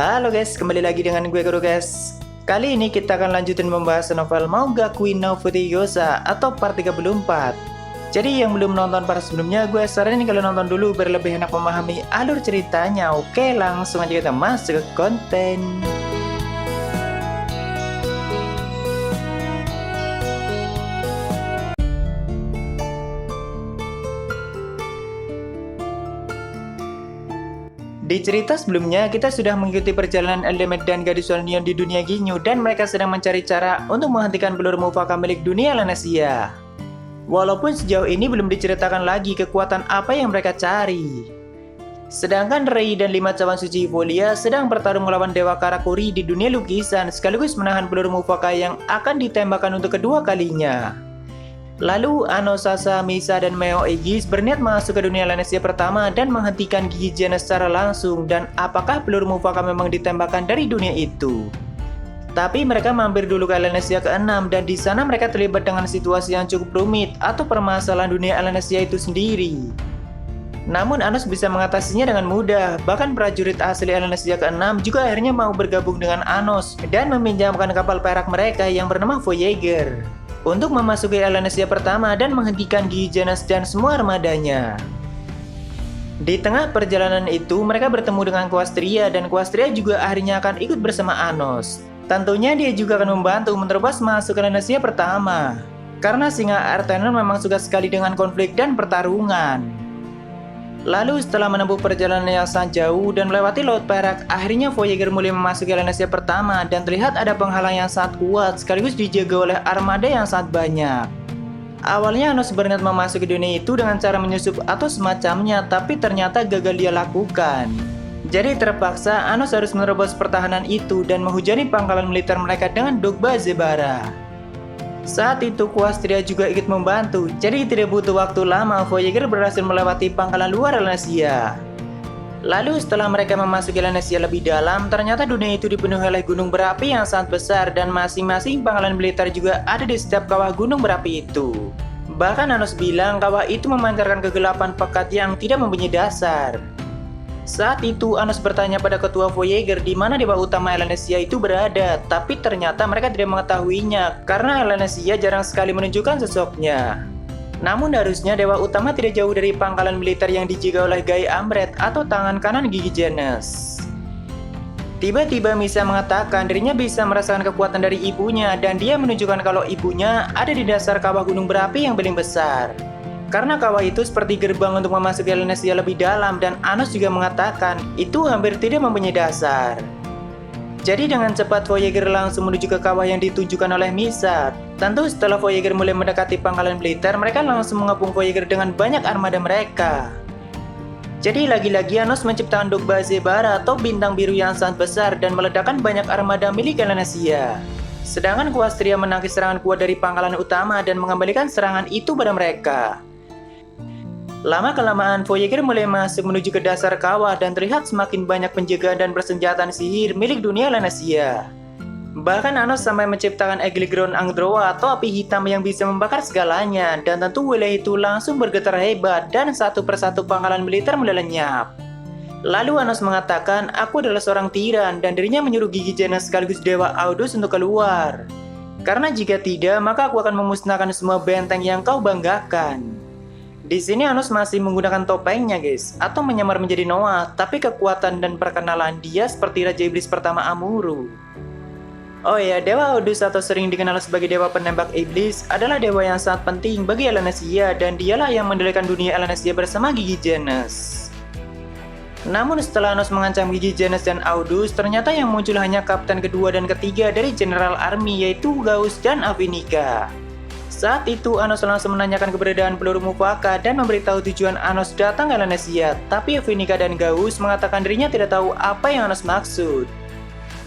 Halo guys, kembali lagi dengan gue Guru guys. Kali ini kita akan lanjutin membahas novel Monogatari no Fujiyosa atau part 34. Jadi yang belum nonton part sebelumnya, gue saranin kalian nonton dulu biar lebih enak memahami alur ceritanya. Oke, langsung aja kita masuk ke konten. Di cerita sebelumnya, kita sudah mengikuti perjalanan Eldemet dan gadis Neon di dunia Ginyu dan mereka sedang mencari cara untuk menghentikan peluru Mufaka milik dunia Lanesia. Walaupun sejauh ini belum diceritakan lagi kekuatan apa yang mereka cari. Sedangkan Rei dan 5 cawan suci Evolia sedang bertarung melawan Dewa Karakuri di dunia lukisan sekaligus menahan peluru Mufaka yang akan ditembakkan untuk kedua kalinya. Lalu Ano, Sasa, Misa, dan Meo Aegis berniat masuk ke dunia Lanesia pertama dan menghentikan Gigi Genes secara langsung. Dan apakah peluru Mufaka memang ditembakkan dari dunia itu? Tapi mereka mampir dulu ke Lanesia ke-6 dan di sana mereka terlibat dengan situasi yang cukup rumit atau permasalahan dunia Lanesia itu sendiri. Namun Anos bisa mengatasinya dengan mudah. Bahkan prajurit asli Lanesia ke-6 juga akhirnya mau bergabung dengan Anos dan meminjamkan kapal perak mereka yang bernama Voyager untuk memasuki Lanesia pertama dan menghentikan Gigi Genes dan semua armadanya. Di tengah perjalanan itu, mereka bertemu dengan Quastria dan Quastria juga akhirnya akan ikut bersama Anos. Tentunya dia juga akan membantu menerobos masuk ke Lanesia pertama. Karena singa Artenon memang suka sekali dengan konflik dan pertarungan. Lalu setelah menempuh perjalanan yang sangat jauh dan melewati Laut Perak, akhirnya Voyager mulai memasuki Lanesia pertama dan terlihat ada penghalang yang sangat kuat sekaligus dijaga oleh armada yang sangat banyak. Awalnya Anos berniat memasuki dunia itu dengan cara menyusup atau semacamnya, tapi ternyata gagal dia lakukan. Jadi terpaksa Anos harus menerobos pertahanan itu dan menghujani pangkalan militer mereka dengan Dogba Zebara. Saat itu Quastria juga ikut membantu, jadi tidak butuh waktu lama Voyager berhasil melewati pangkalan luar Lanesia. Lalu setelah mereka memasuki Lanesia lebih dalam, ternyata dunia itu dipenuhi oleh gunung berapi yang sangat besar dan masing-masing pangkalan militer juga ada di setiap kawah gunung berapi itu. Bahkan Anos bilang kawah itu memancarkan kegelapan pekat yang tidak mempunyai dasar. Saat itu Anos bertanya pada ketua Voyager di mana dewa utama Lanesia itu berada, tapi ternyata mereka tidak mengetahuinya karena Lanesia jarang sekali menunjukkan sosoknya. Namun harusnya dewa utama tidak jauh dari pangkalan militer yang dijaga oleh Gai Ambret atau tangan kanan Gigi Genes. Tiba-tiba Misa mengatakan dirinya bisa merasakan kekuatan dari ibunya dan dia menunjukkan kalau ibunya ada di dasar kawah gunung berapi yang paling besar. Karena kawah itu seperti gerbang untuk memasuki Lanesia lebih dalam dan Anos juga mengatakan itu hampir tidak mempunyai dasar. Jadi dengan cepat Voyager langsung menuju ke kawah yang ditunjukkan oleh Misa. Tentu setelah Voyager mulai mendekati pangkalan militer, mereka langsung mengepung Voyager dengan banyak armada mereka. Jadi lagi-lagi Anos menciptakan Dogba Zebara atau bintang biru yang sangat besar dan meledakkan banyak armada milik Lanesia. Sedangkan Quastria menangkis serangan kuat dari pangkalan utama dan mengembalikan serangan itu pada mereka. Lama-kelamaan Voyager mulai masuk menuju ke dasar kawah dan terlihat semakin banyak penjagaan dan persenjataan sihir milik dunia Lanesia. Bahkan Anos sampai menciptakan Egligron Angdroa atau api hitam yang bisa membakar segalanya, dan tentu wilayah itu langsung bergetar hebat dan satu persatu pangkalan militer mulai lenyap. Lalu Anos mengatakan, aku adalah seorang tiran dan dirinya menyuruh Gigi Genes sekaligus Dewa Audus untuk keluar. Karena jika tidak, maka aku akan memusnahkan semua benteng yang kau banggakan. Di sini Anos masih menggunakan topengnya guys, atau menyamar menjadi Noah, tapi kekuatan dan perkenalan dia seperti Raja Iblis pertama Amuro. Oh ya, Dewa Audus atau sering dikenal sebagai Dewa Penembak Iblis adalah dewa yang sangat penting bagi Lanesia dan dialah yang mendirikan dunia Lanesia bersama Gigi Genes. Namun setelah Anos mengancam Gigi Genes dan Audus, ternyata yang muncul hanya kapten kedua dan ketiga dari General Army yaitu Gauss dan Avinika. Saat itu Anos langsung menanyakan keberadaan peluru Mufaka dan memberitahu tujuan Anos datang ke Lanesia, tapi Avinika dan Gauss mengatakan dirinya tidak tahu apa yang Anos maksud.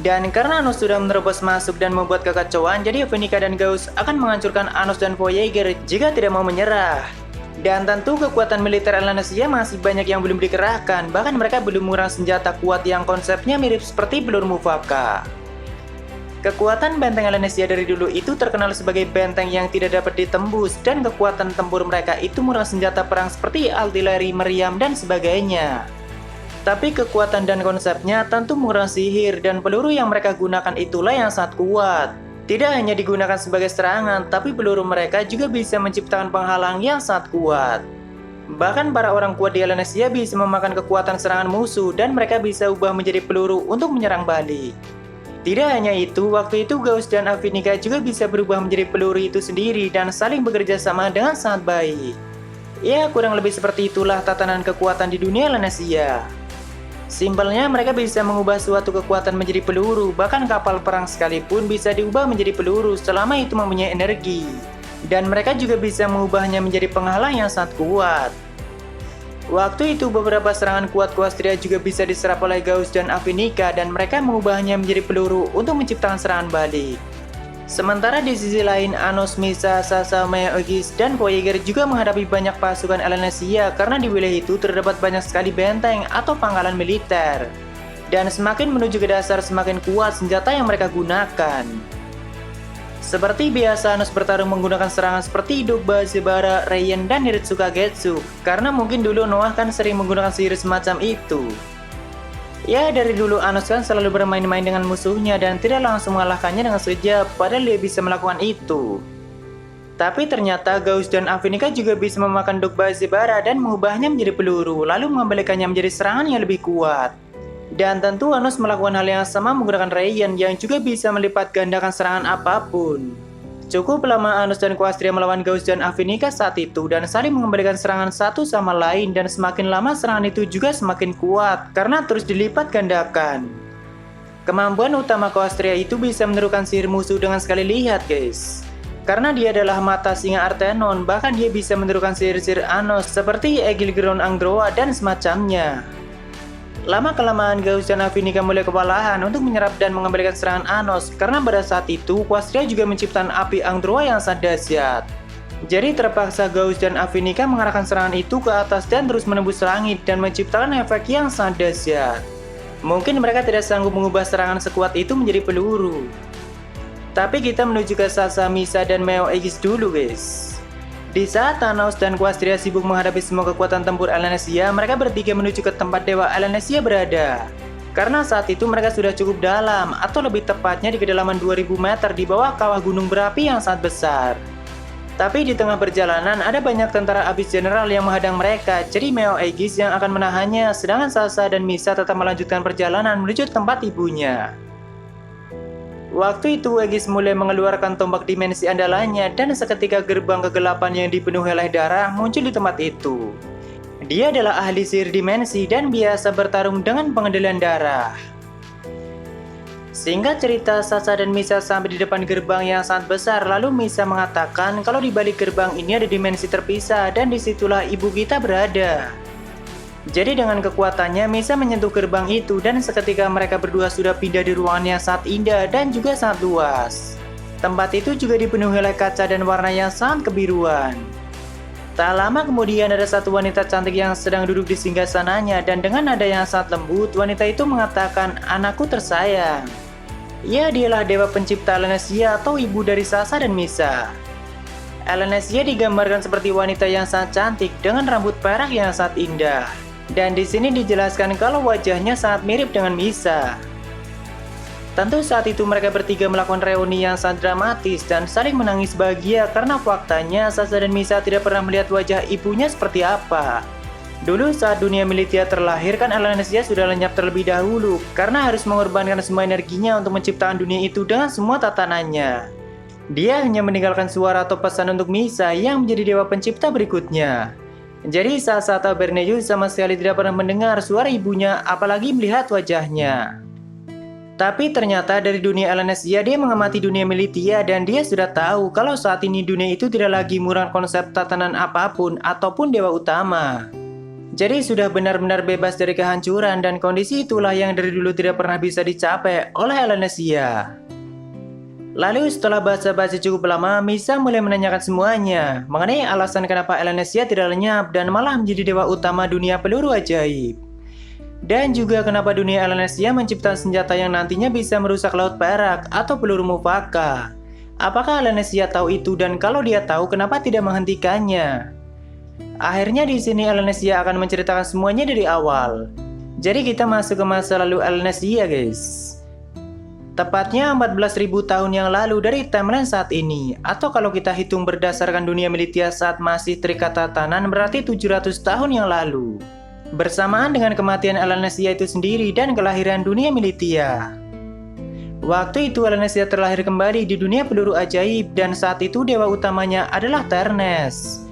Dan karena Anos sudah menerobos masuk dan membuat kekacauan, jadi Avinika dan Gauss akan menghancurkan Anos dan Voyager jika tidak mau menyerah. Dan tentu kekuatan militer Lanesia masih banyak yang belum dikerahkan, bahkan mereka belum mengurangi senjata kuat yang konsepnya mirip seperti peluru Mufaka. Kekuatan benteng Lanesia dari dulu itu terkenal sebagai benteng yang tidak dapat ditembus dan kekuatan tempur mereka itu murah senjata perang seperti artileri, meriam, dan sebagainya. Tapi kekuatan dan konsepnya tentu menggunakan sihir dan peluru yang mereka gunakan itulah yang sangat kuat. Tidak hanya digunakan sebagai serangan, tapi peluru mereka juga bisa menciptakan penghalang yang sangat kuat. Bahkan para orang kuat di Ellenesia bisa memakan kekuatan serangan musuh dan mereka bisa ubah menjadi peluru untuk menyerang balik. Tidak hanya itu, waktu itu Gauss dan Avinika juga bisa berubah menjadi peluru itu sendiri dan saling bekerja sama dengan sangat baik. Ya, kurang lebih seperti itulah tatanan kekuatan di dunia Ellenesia. Simpelnya, mereka bisa mengubah suatu kekuatan menjadi peluru, bahkan kapal perang sekalipun bisa diubah menjadi peluru selama itu mempunyai energi. Dan mereka juga bisa mengubahnya menjadi penghalang yang sangat kuat. Waktu itu beberapa serangan kuat Quastria juga bisa diserap oleh Gauss dan Avinika dan mereka mengubahnya menjadi peluru untuk menciptakan serangan balik. Sementara di sisi lain, Anos, Misa, Sasa, Meo-Aegis, dan Voyager juga menghadapi banyak pasukan Ellenesia karena di wilayah itu terdapat banyak sekali benteng atau pangkalan militer. Dan semakin menuju ke dasar semakin kuat senjata yang mereka gunakan. Seperti biasa, Anos bertarung menggunakan serangan seperti Dogba, Zebara, Reian, dan Niritsuka Getsu karena mungkin dulu Noah kan sering menggunakan sihir semacam itu. Ya, dari dulu Anos kan selalu bermain-main dengan musuhnya dan tidak langsung mengalahkannya dengan sekejap, padahal dia bisa melakukan itu. Tapi ternyata Gauss dan Avinika juga bisa memakan Dogba Zebara dan mengubahnya menjadi peluru, lalu mengembalikannya menjadi serangan yang lebih kuat. Dan tentu Anos melakukan hal yang sama menggunakan Reian yang juga bisa melipat gandakan serangan apapun. Cukup lama Anos dan Quastria melawan Gauss dan Avinika saat itu dan saling mengembalikan serangan satu sama lain dan semakin lama serangan itu juga semakin kuat karena terus dilipat gandakan. Kemampuan utama Quastria itu bisa menirukan sihir musuh dengan sekali lihat guys. Karena dia adalah mata singa Artenon, bahkan dia bisa menirukan sihir-sihir Anos seperti Aegilgeron Angroa dan semacamnya. Lama-kelamaan Gauss dan Avinika mulai kewalahan untuk menyerap dan mengembalikan serangan Anos karena pada saat itu Quastria juga menciptakan api Angdroa yang sangat dahsyat. Jadi terpaksa Gauss dan Avinika mengarahkan serangan itu ke atas dan terus menembus langit dan menciptakan efek yang sangat dahsyat. Mungkin mereka tidak sanggup mengubah serangan sekuat itu menjadi peluru. Tapi kita menuju ke Sasa, Misa, dan Meo-Aegis dulu guys. Di saat Thanos dan Quastria sibuk menghadapi semua kekuatan tempur Ellenesia, mereka bertiga menuju ke tempat Dewa Ellenesia berada. Karena saat itu mereka sudah cukup dalam, atau lebih tepatnya di kedalaman 2000 meter di bawah kawah gunung berapi yang sangat besar. Tapi di tengah perjalanan ada banyak tentara abis general yang menghadang mereka, jadi Meo-Aegis yang akan menahannya, sedangkan Sasa dan Misa tetap melanjutkan perjalanan menuju tempat ibunya. Waktu itu Aegis mulai mengeluarkan tombak dimensi andalannya dan seketika gerbang kegelapan yang dipenuhi oleh darah muncul di tempat itu. Dia adalah ahli sihir dimensi dan biasa bertarung dengan pengendalian darah. Singkat cerita, Sasa dan Misa sampai di depan gerbang yang sangat besar, lalu Misa mengatakan kalau di balik gerbang ini ada dimensi terpisah dan disitulah ibu kita berada. Jadi dengan kekuatannya, Misa menyentuh gerbang itu dan seketika mereka berdua sudah pindah di ruangan yang sangat indah dan juga sangat luas. Tempat itu juga dipenuhi oleh kaca dan warna yang sangat kebiruan. Tak lama kemudian ada satu wanita cantik yang sedang duduk di singgasananya dan dengan nada yang sangat lembut, wanita itu mengatakan, "Anakku tersayang." Ya, dialah dewa pencipta Ellenesia atau ibu dari Sasa dan Misa. Ellenesia digambarkan seperti wanita yang sangat cantik dengan rambut perak yang sangat indah. Dan di sini dijelaskan kalau wajahnya sangat mirip dengan Misa. Tentu saat itu mereka bertiga melakukan reuni yang sangat dramatis dan saling menangis bahagia karena faktanya Sasa dan Misa tidak pernah melihat wajah ibunya seperti apa. Dulu saat dunia Militia terlahir kan Ellenesia sudah lenyap terlebih dahulu karena harus mengorbankan semua energinya untuk menciptakan dunia itu dengan semua tatanannya. Dia hanya meninggalkan suara atau pesan untuk Misa yang menjadi dewa pencipta berikutnya. Jadi Sasa atau Berneus sama sekali tidak pernah mendengar suara ibunya apalagi melihat wajahnya. Tapi ternyata dari dunia Ellenesia dia mengamati dunia Militia dan dia sudah tahu kalau saat ini dunia itu tidak lagi murah konsep tatanan apapun ataupun dewa utama. Jadi sudah benar-benar bebas dari kehancuran dan kondisi itulah yang dari dulu tidak pernah bisa dicapai oleh Ellenesia. Lalu setelah basa-basi cukup lama, Misa mulai menanyakan semuanya mengenai alasan kenapa Ellenesia tidak lenyap dan malah menjadi dewa utama dunia peluru ajaib. Dan juga kenapa dunia Ellenesia menciptakan senjata yang nantinya bisa merusak laut perak atau peluru Mufaka. Apakah Ellenesia tahu itu dan kalau dia tahu kenapa tidak menghentikannya? Akhirnya di sini Ellenesia akan menceritakan semuanya dari awal. Jadi kita masuk ke masa lalu Alanesia guys. Tepatnya 14.000 tahun yang lalu dari timeline saat ini. Atau kalau kita hitung berdasarkan dunia Militia saat masih terikat tatanan berarti 700 tahun yang lalu. Bersamaan dengan kematian Alanesia itu sendiri dan kelahiran dunia Militia. Waktu itu Alanesia terlahir kembali di dunia peluru ajaib dan saat itu dewa utamanya adalah Ternes.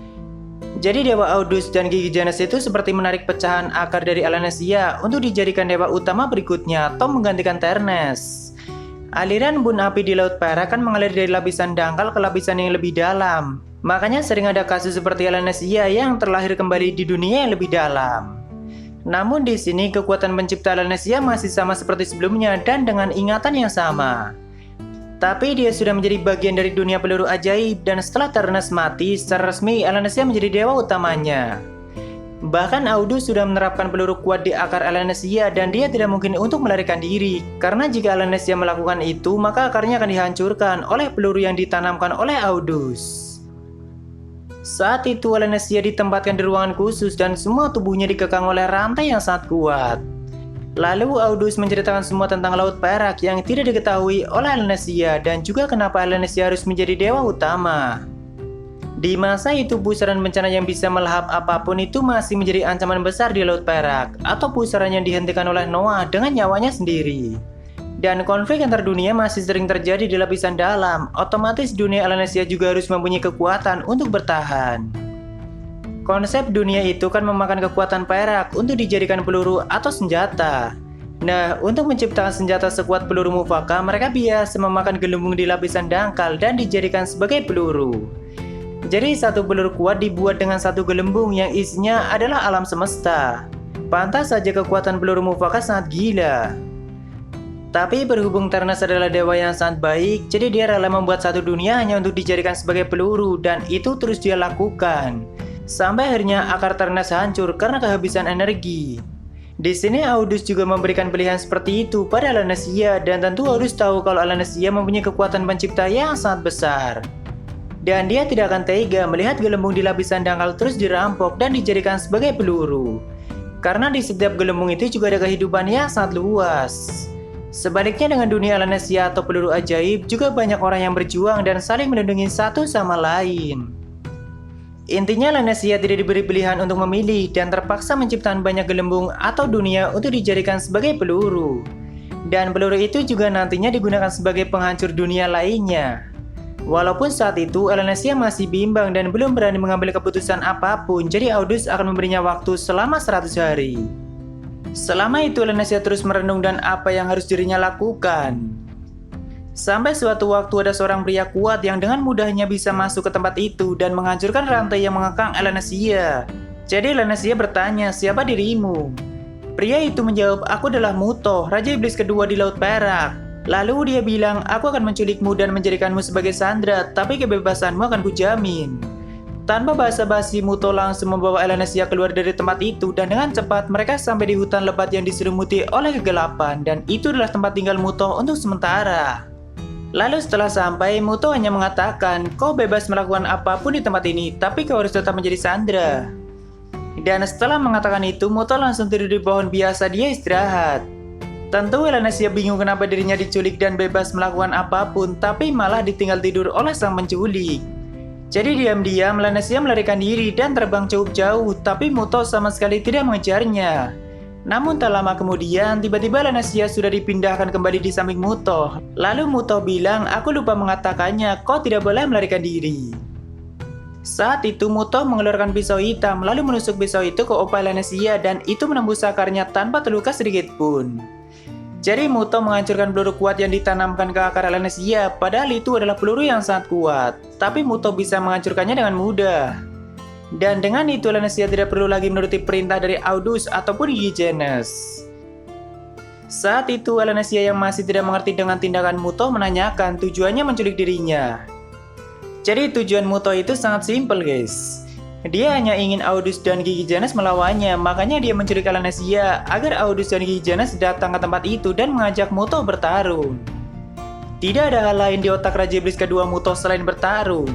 Jadi Dewa Audus dan Gigi Jenas itu seperti menarik pecahan akar dari Alanesia untuk dijadikan dewa utama berikutnya atau menggantikan Ternes. Aliran embun api di Laut Perak kan mengalir dari lapisan dangkal ke lapisan yang lebih dalam. Makanya sering ada kasus seperti Alanesia yang terlahir kembali di dunia yang lebih dalam. Namun di sini kekuatan pencipta Alanesia masih sama seperti sebelumnya dan dengan ingatan yang sama. Tapi dia sudah menjadi bagian dari dunia peluru ajaib dan setelah Ternes mati, secara resmi Alanesia menjadi dewa utamanya. Bahkan Audus sudah menerapkan peluru kuat di akar Alanesia dan dia tidak mungkin untuk melarikan diri. Karena jika Alanesia melakukan itu, maka akarnya akan dihancurkan oleh peluru yang ditanamkan oleh Audus. Saat itu Alanesia ditempatkan di ruangan khusus dan semua tubuhnya dikekang oleh rantai yang sangat kuat. Lalu Audus menceritakan semua tentang Laut Perak yang tidak diketahui oleh Alanesia dan juga kenapa Alanesia harus menjadi dewa utama. Di masa itu pusaran bencana yang bisa melahap apapun itu masih menjadi ancaman besar di Laut Perak atau pusaran yang dihentikan oleh Noah dengan nyawanya sendiri. Dan konflik antar dunia masih sering terjadi di lapisan dalam, otomatis dunia Alanesia juga harus mempunyai kekuatan untuk bertahan. Konsep dunia itu kan memakan kekuatan perak untuk dijadikan peluru atau senjata. Nah, untuk menciptakan senjata sekuat peluru Mufaka, mereka biasa memakan gelembung di lapisan dangkal dan dijadikan sebagai peluru. Jadi satu peluru kuat dibuat dengan satu gelembung yang isinya adalah alam semesta. Pantas saja kekuatan peluru Mufaka sangat gila. Tapi berhubung Ternes adalah dewa yang sangat baik, jadi dia rela membuat satu dunia hanya untuk dijadikan sebagai peluru dan itu terus dia lakukan. Sampai akhirnya akar Ternes hancur karena kehabisan energi. Di sini Audus juga memberikan pilihan seperti itu pada Alanesia dan tentu Audus tahu kalau Alanesia mempunyai kekuatan pencipta yang sangat besar. Dan dia tidak akan tega melihat gelembung di lapisan dangkal terus dirampok dan dijadikan sebagai peluru. Karena di setiap gelembung itu juga ada kehidupan yang sangat luas. Sebaliknya dengan dunia Alanesia atau peluru ajaib, juga banyak orang yang berjuang dan saling melindungi satu sama lain. Intinya Alanesia tidak diberi pilihan untuk memilih dan terpaksa menciptakan banyak gelembung atau dunia untuk dijadikan sebagai peluru. Dan peluru itu juga nantinya digunakan sebagai penghancur dunia lainnya. Walaupun saat itu Alanesia masih bimbang dan belum berani mengambil keputusan apapun, jadi Audus akan memberinya waktu selama 100 hari. Selama itu Alanesia terus merenung dan apa yang harus dirinya lakukan. Sampai suatu waktu ada seorang pria kuat yang dengan mudahnya bisa masuk ke tempat itu dan menghancurkan rantai yang mengekang Alanesia. Jadi Alanesia bertanya, siapa dirimu? Pria itu menjawab, aku adalah Mutoh, Raja Iblis kedua di Laut Perak. Lalu dia bilang, aku akan menculikmu dan menjadikanmu sebagai sandera, tapi kebebasanmu akan kujamin. Tanpa basa-basi, Mutoh langsung membawa Alanesia keluar dari tempat itu dan dengan cepat mereka sampai di hutan lebat yang diselimuti oleh kegelapan dan itu adalah tempat tinggal Mutoh untuk sementara. Lalu setelah sampai, Mutoh hanya mengatakan, kau bebas melakukan apapun di tempat ini, tapi kau harus tetap menjadi sandera. Dan setelah mengatakan itu, Mutoh langsung tidur di pohon biasa dia istirahat. Tentu Alanesia bingung kenapa dirinya diculik dan bebas melakukan apapun, tapi malah ditinggal tidur oleh sang penculik. Jadi diam-diam Alanesia melarikan diri dan terbang cukup jauh, tapi Mutoh sama sekali tidak mengejarnya. Namun tak lama kemudian, tiba-tiba Alanesia sudah dipindahkan kembali di samping Mutoh. Lalu Mutoh bilang, aku lupa mengatakannya, kau tidak boleh melarikan diri. Saat itu Mutoh mengeluarkan pisau hitam, lalu menusuk pisau itu ke opa Alanesia dan itu menembus akarnya tanpa terluka sedikit pun. Jadi Mutoh menghancurkan peluru kuat yang ditanamkan ke akar Alanesia, padahal itu adalah peluru yang sangat kuat. Tapi Mutoh bisa menghancurkannya dengan mudah. Dan dengan itu Alanesia tidak perlu lagi menuruti perintah dari Audus ataupun Gigi Jenas. Saat itu Alanesia yang masih tidak mengerti dengan tindakan Mutoh menanyakan tujuannya menculik dirinya. Jadi tujuan Mutoh itu sangat simpel guys. Dia hanya ingin Audus dan Gigi Jenas melawannya, makanya dia menculik Alanesia agar Audus dan Gigi Jenas datang ke tempat itu dan mengajak Mutoh bertarung. Tidak ada hal lain di otak Raja Iblis kedua Mutoh selain bertarung.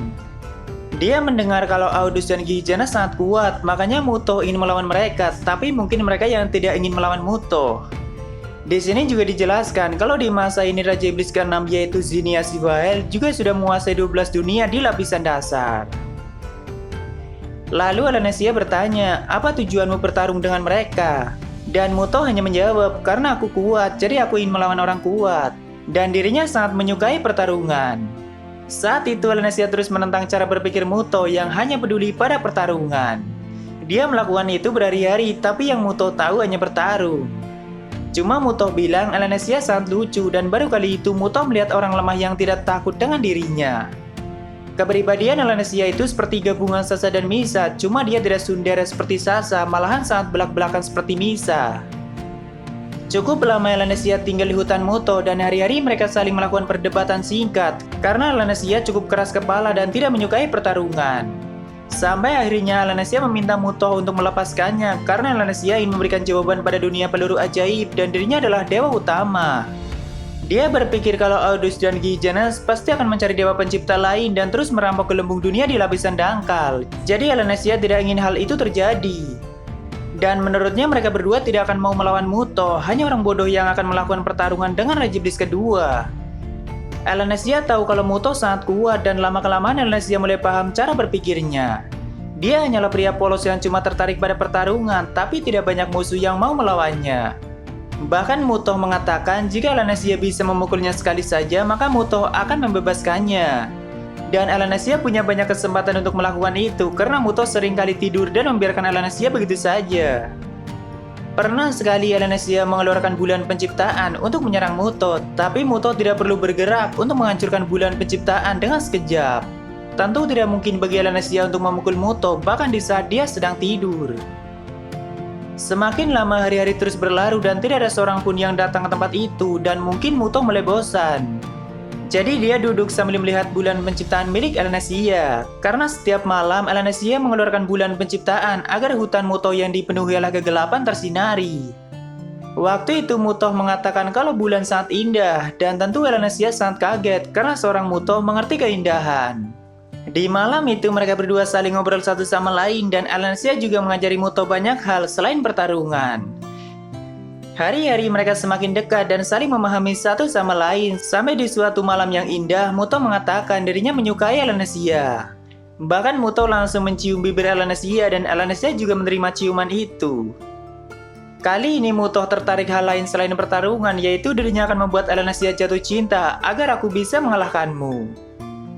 Dia mendengar kalau Audus dan Gijanas sangat kuat, makanya Mutoh ingin melawan mereka, tapi mungkin mereka yang tidak ingin melawan Mutoh. Di sini juga dijelaskan kalau di masa ini Raja Iblis ke-6 yaitu Zinnia Sivael juga sudah menguasai 12 dunia di lapisan dasar. Lalu Alanesia bertanya, apa tujuanmu bertarung dengan mereka? Dan Mutoh hanya menjawab, karena aku kuat, jadi aku ingin melawan orang kuat. Dan dirinya sangat menyukai pertarungan. Saat itu Alanesia terus menentang cara berpikir Mutoh yang hanya peduli pada pertarungan. Dia melakukan itu berhari-hari, tapi yang Mutoh tahu hanya bertarung. Cuma Mutoh bilang Alanesia sangat lucu dan baru kali itu Mutoh melihat orang lemah yang tidak takut dengan dirinya. Kepribadian Alanesia itu seperti gabungan Sasa dan Misa, cuma dia tidak tsundere seperti Sasa, malahan sangat belak-belakan seperti Misa. Cukup lama Alanesia tinggal di hutan Mutoh dan hari-hari mereka saling melakukan perdebatan singkat karena Alanesia cukup keras kepala dan tidak menyukai pertarungan. Sampai akhirnya Alanesia meminta Mutoh untuk melepaskannya karena Alanesia ingin memberikan jawaban pada dunia peluru ajaib dan dirinya adalah dewa utama. Dia berpikir kalau Audus dan Gijanas pasti akan mencari dewa pencipta lain dan terus merampok gelembung dunia di lapisan dangkal. Jadi Alanesia tidak ingin hal itu terjadi. Dan menurutnya mereka berdua tidak akan mau melawan Mutoh, hanya orang bodoh yang akan melakukan pertarungan dengan Raja Iblis kedua. Alanesia tahu kalau Mutoh sangat kuat dan lama-kelamaan Alanesia mulai paham cara berpikirnya. Dia hanyalah pria polos yang cuma tertarik pada pertarungan, tapi tidak banyak musuh yang mau melawannya. Bahkan Mutoh mengatakan jika Alanesia bisa memukulnya sekali saja, maka Mutoh akan membebaskannya. Dan Alanesia punya banyak kesempatan untuk melakukan itu karena Mutoh sering kali tidur dan membiarkan Alanesia begitu saja. Pernah sekali Alanesia mengeluarkan bulan penciptaan untuk menyerang Mutoh, tapi Mutoh tidak perlu bergerak untuk menghancurkan bulan penciptaan dengan sekejap. Tentu tidak mungkin bagi Alanesia untuk memukul Mutoh bahkan di saat dia sedang tidur. Semakin lama hari-hari terus berlalu dan tidak ada seorang pun yang datang ke tempat itu dan mungkin Mutoh mulai bosan. Jadi dia duduk sambil melihat bulan penciptaan milik Alanesia. Karena setiap malam Alanesia mengeluarkan bulan penciptaan agar hutan Mutoh yang dipenuhi oleh kegelapan tersinari. Waktu itu Mutoh mengatakan kalau bulan sangat indah dan tentu Alanesia sangat kaget karena seorang Mutoh mengerti keindahan. Di malam itu mereka berdua saling ngobrol satu sama lain dan Alanesia juga mengajari Mutoh banyak hal selain pertarungan. Hari-hari mereka semakin dekat dan saling memahami satu sama lain sampai di suatu malam yang indah Mutoh mengatakan dirinya menyukai Alanesia. Bahkan Mutoh langsung mencium bibir Alanesia dan Alanesia juga menerima ciuman itu. Kali ini Mutoh tertarik hal lain selain pertarungan yaitu dirinya akan membuat Alanesia jatuh cinta agar aku bisa mengalahkanmu.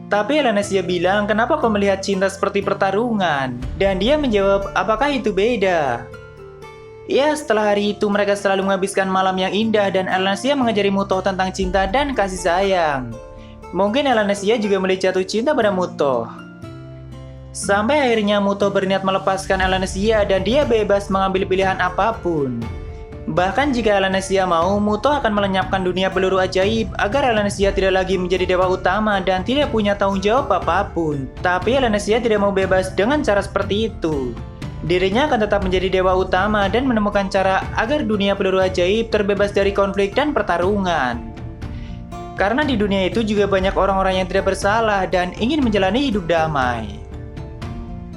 Tapi Alanesia bilang kenapa kau melihat cinta seperti pertarungan? Dan dia menjawab apakah itu beda? Ya, setelah hari itu mereka selalu menghabiskan malam yang indah dan Alanesia mengajari Mutoh tentang cinta dan kasih sayang. Mungkin Alanesia juga mulai jatuh cinta pada Mutoh. Sampai akhirnya Mutoh berniat melepaskan Alanesia dan dia bebas mengambil pilihan apapun. Bahkan jika Alanesia mau, Mutoh akan melenyapkan dunia peluru ajaib agar Alanesia tidak lagi menjadi dewa utama dan tidak punya tanggung jawab apapun. Tapi Alanesia tidak mau bebas dengan cara seperti itu. Dirinya akan tetap menjadi dewa utama dan menemukan cara agar dunia peluru ajaib terbebas dari konflik dan pertarungan. Karena di dunia itu juga banyak orang-orang yang tidak bersalah dan ingin menjalani hidup damai.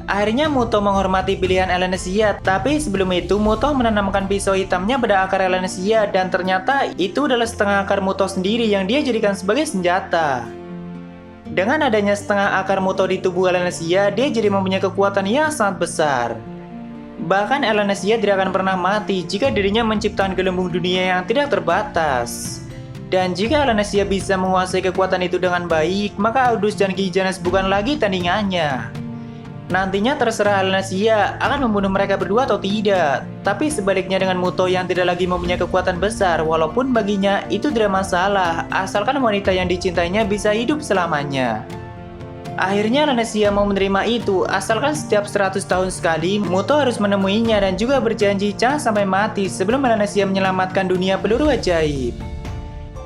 Akhirnya Mutoh menghormati pilihan Alanesia, tapi sebelum itu Mutoh menanamkan pisau hitamnya pada akar Alanesia dan ternyata itu adalah setengah akar Mutoh sendiri yang dia jadikan sebagai senjata. Dengan adanya setengah akar Mutoh di tubuh Alanesia, dia jadi mempunyai kekuatan yang sangat besar. Bahkan Alanesia tidak akan pernah mati jika dirinya menciptakan gelembung dunia yang tidak terbatas. Dan jika Alanesia bisa menguasai kekuatan itu dengan baik, maka Audus dan Gijanas bukan lagi tandingannya. Nantinya terserah Alanesia akan membunuh mereka berdua atau tidak. Tapi sebaliknya dengan Mutoh yang tidak lagi mempunyai kekuatan besar, walaupun baginya itu tidak masalah, asalkan wanita yang dicintainya bisa hidup selamanya. Akhirnya Alanesia mau menerima itu, asalkan setiap 100 tahun sekali Mutoh harus menemuinya dan juga berjanji jangan sampai mati sebelum Alanesia menyelamatkan dunia peluru ajaib.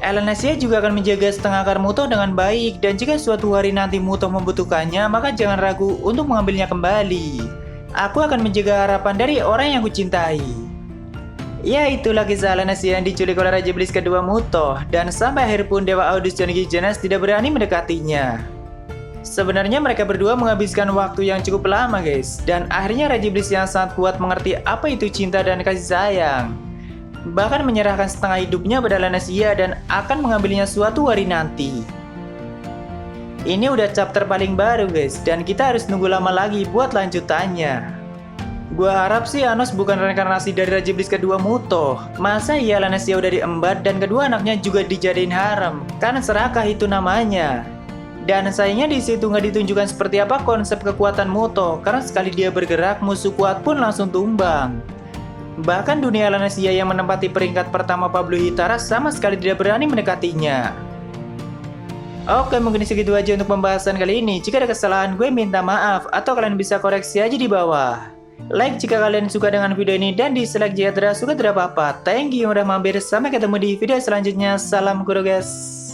Alanesia juga akan menjaga setengah akar Mutoh dengan baik dan jika suatu hari nanti Mutoh membutuhkannya maka jangan ragu untuk mengambilnya kembali. Aku akan menjaga harapan dari orang yang kucintai. Ya, itulah kisah Alanesia yang diculik oleh Raja Iblis kedua Mutoh dan sampai akhir pun Dewa Audus dan Gijanas tidak berani mendekatinya. Sebenarnya mereka berdua menghabiskan waktu yang cukup lama guys, dan akhirnya Raja Iblis yang sangat kuat mengerti apa itu cinta dan kasih sayang. Bahkan menyerahkan setengah hidupnya pada Lanesia dan akan mengambilnya suatu hari nanti. Ini udah chapter paling baru guys, dan kita harus nunggu lama lagi buat lanjutannya. Gua harap sih Anos bukan reinkarnasi dari Raja Iblis kedua Muto. Masa iya Lanesia udah diembat dan kedua anaknya juga dijadiin harem? Kan serakah itu namanya. Dan sayangnya di situ nggak ditunjukkan seperti apa konsep kekuatan Muto, karena sekali dia bergerak, musuh kuat pun langsung tumbang. Bahkan dunia Lanesia yang menempati peringkat pertama Pablo Hitara sama sekali tidak berani mendekatinya. Oke, mungkin segitu aja untuk pembahasan kali ini. Jika ada kesalahan, gue minta maaf, atau kalian bisa koreksi aja di bawah. Like jika kalian suka dengan video ini, dan dislike jika tidak suka tidak apa-apa. Thank you udah mampir, sampai ketemu di video selanjutnya. Salam Kuro guys.